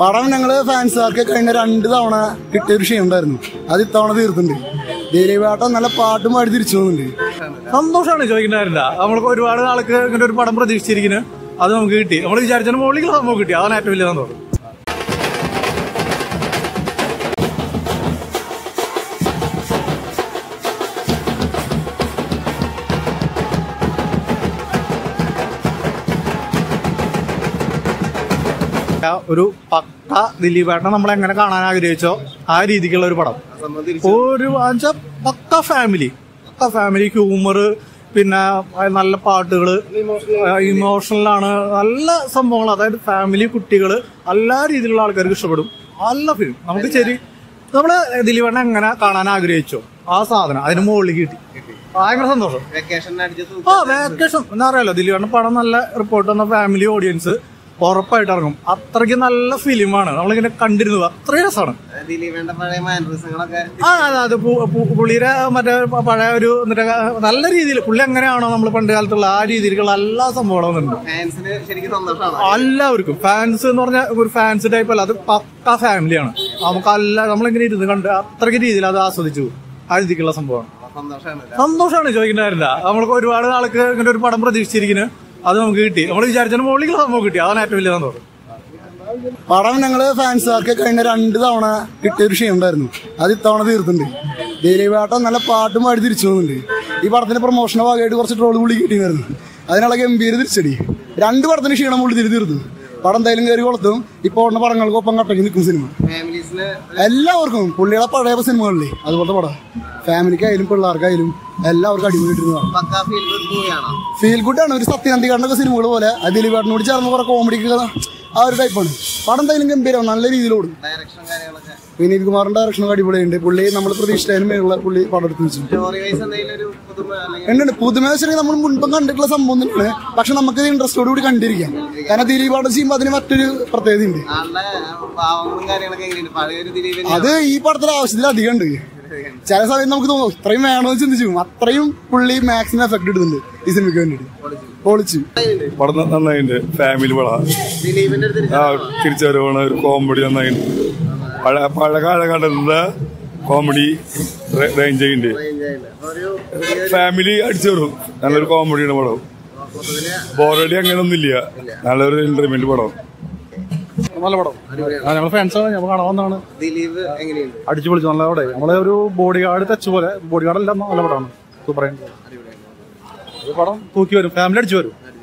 പടം ഞങ്ങള് ഫാൻസുകാർക്ക് കഴിഞ്ഞ 2 തവണ കിട്ടിയൊരു ക്ഷീണം ഉണ്ടായിരുന്നു. അത് ഇത്തവണ തീർത്തുണ്ട്. ദിലീപേട്ടൻ നല്ല പാട്ടും പാടി തിരിച്ചു പോകുന്നുണ്ട്. സന്തോഷമാണ് ചോദിക്കുന്നവരില്ല. നമ്മൾക്ക് ഒരുപാട് ആൾക്ക് ഇങ്ങനെ ഒരു പടം പ്രതീക്ഷിച്ചിരിക്കുന്നു. അത് നമുക്ക് കിട്ടി. നമ്മൾ വിചാരിച്ച മുകളിൽ നമുക്ക് കിട്ടി. അതാണ് ഏറ്റവും വലിയ സന്തോഷം. ഒരു പക്ക ദിലീപേട്ടനെ നമ്മൾ എങ്ങനെ കാണാൻ ആഗ്രഹിച്ചോ ആ രീതിക്കുള്ള ഒരു പടം. ഒരു പക്ക ഫാമിലി ഹ്യൂമർ, പിന്നെ നല്ല പാട്ടുകള്, ഇമോഷണലാണ്, നല്ല സംഭവങ്ങൾ. അതായത് ഫാമിലി, കുട്ടികള്, എല്ലാ രീതിയിലുള്ള ആൾക്കാർക്ക് ഇഷ്ടപ്പെടും. നല്ല ഫിലിം. നമുക്ക് ശരി നമ്മള് ദിലീപേട്ടനെ എങ്ങനെ കാണാൻ ആഗ്രഹിച്ചോ ആ സാധനം അതിന് മുകളിൽ കിട്ടി. ഭയങ്കര സന്തോഷം. വെക്കേഷൻ എന്താ അറിയാലോ, ദിലീപേട്ടൻ പടം നല്ല റിപ്പോർട്ട് വന്ന ഫാമിലി ഓഡിയൻസ് ഉറപ്പായിട്ട് ഇറങ്ങും. അത്രയ്ക്ക് നല്ല ഫിലിമാണ്. നമ്മളിങ്ങനെ കണ്ടിരുന്നു. അത്രയും രസമാണ്. അത് പുള്ളിയുടെ മറ്റേ പഴയ ഒരു നല്ല രീതിയിൽ പുള്ളി എങ്ങനെയാണോ നമ്മൾ പണ്ട് കാലത്തുള്ള ആ രീതിയിലുള്ള എല്ലാ സംഭവങ്ങളും ഉണ്ട്. എല്ലാവർക്കും ഫാൻസ് എന്ന് പറഞ്ഞാൽ ഒരു ഫാൻസ് ടൈപ്പ് അല്ല, അത് പക്ക ഫാമിലിയാണ്. നമുക്ക് നമ്മളിങ്ങനെ ഇരുന്ന് കണ്ട് അത്രയ്ക്ക് രീതിയിൽ അത് ആസ്വദിച്ചു. ആ രീതിക്കുള്ള സംഭവമാണ്. സന്തോഷമാണ് ചോദിക്കുന്നവരില്ല. നമ്മൾക്ക് ഒരുപാട് ആൾക്ക് ഇങ്ങനെ ഒരു പടം പ്രതീക്ഷിച്ചിരിക്കുന്നു. അത് നമുക്ക് കിട്ടി. നമ്മൾ വിചാരിച്ച മുകളിൽ നമുക്ക് കിട്ടി. അതാണ് ഏറ്റവും വലിയ സന്തോഷം. പടം ഞങ്ങള് ഫാൻസുകാർക്ക് കഴിഞ്ഞ 2 തവണ കിട്ടിയൊരു ക്ഷീണം ഉണ്ടായിരുന്നു. അത് ഇത്തവണ തീർത്തുണ്ട്. ദിലീപേട്ടൻ നല്ല പാട്ടും പാടി തിരിച്ചു പോകുന്നുണ്ട്. ഈ പടത്തിന്റെ പ്രൊമോഷന്റെ ഭാഗമായിട്ട് കുറച്ച് ട്രോള് പുള്ളി കിട്ടിയിരുന്നു. അതിനുള്ള ഗംഭീര തിരിച്ചടി. 2 പടത്തിന് ക്ഷീണം പുള്ളി തീർത്തു. പടം എന്തായാലും കയറി കൊളുത്തും. ഇപ്പൊ ഉള്ള പടങ്ങൾക്കൊപ്പം കട്ടക്കി നിൽക്കും സിനിമ. എല്ലാവർക്കും പുള്ളിയുടെ പഴയ സിനിമകളിലെ അതുപോലത്തെ പടം ഫാമിലിക്കായാലും പിള്ളേർക്കായാലും എല്ലാവർക്കും അടിപൊളിയിട്ടിരുന്നതാണ്. ഫീൽ ഗുഡാണ്. ഒരു സത്യനന്ദിക്കാരനൊക്കെ സിനിമകൾ പോലെ ദിലീപേട്ടനോട് ചേർന്ന് കുറെ കോമഡിക്ക് ആ ഒരു ടൈപ്പാണ്. പടം എന്തായാലും ഗംഭീരം, നല്ല രീതിയിലോടും. വിനീത് കുമാറിന്റെ ഡയറക്ഷനൊക്കെ അടിപൊളിയുണ്ട്. പുള്ളി നമ്മൾ പ്രതീക്ഷിച്ചതിന് മേലുള്ള പുള്ളി പടം എടുത്ത് വെച്ചു. ഉണ്ട് പുതുമ വെച്ചിട്ടുണ്ടെങ്കിൽ നമ്മൾ മുൻപും കണ്ടിട്ടുള്ള സംഭവം തന്നെയാണ്. പക്ഷെ നമുക്ക് ഇൻട്രസ്റ്റോട് കൂടി കണ്ടിരിക്കാം. കാരണം ദിലീപേട്ടൻ ചെയ്യുമ്പോൾ അതിന് മറ്റൊരു പ്രത്യേകത ഉണ്ട്. അത് ഈ പടത്തിൽ ആവശ്യത്തിൽ അധികം ഉണ്ട്. ചില സമയത്ത് നമുക്ക് തോന്നും ഇത്രയും വേണമെന്ന് ചിന്തിച്ചു. അത്രയും പുള്ളി മാക്സിമം എഫക്ട് ഇടുന്നുണ്ട് ഈ സിനിമയ്ക്ക് വേണ്ടിട്ട്. പൊളിച്ചു. പടം നന്നായിട്ടുണ്ട്. ഫാമിലി പടം. തിരിച്ചുവരവാണ്. ഒരു കോമഡി നന്നായിട്ടുണ്ട്. പഴയ കാലഘട്ടത്തിന്റെ കോമഡി റേഞ്ച് ഉണ്ട്. ഫാമിലി അടിച്ചേറും. നല്ലൊരു കോമഡിയാണ് പടം. ബോറടി അങ്ങനെ ഒന്നുമില്ല. നല്ലൊരു എന്റർടൈൻമെന്റ് പടം. നല്ല പടം. ഞങ്ങൾ ഫാൻസാണ്. ഞങ്ങൾ കാണാൻ വന്നതാണ്. അടിച്ചു പൊളിച്ചു. നല്ല പടം. നമ്മളെ ഒരു ബോഡി ഗാർഡ് ടച്ച് പോലെ. ബോഡി ഗാർഡ് എല്ലാം നല്ല പടമാണ്. സൂപ്പർ. പടം തൂക്കി വരും. ഫാമിലി അടിച്ചു വരും.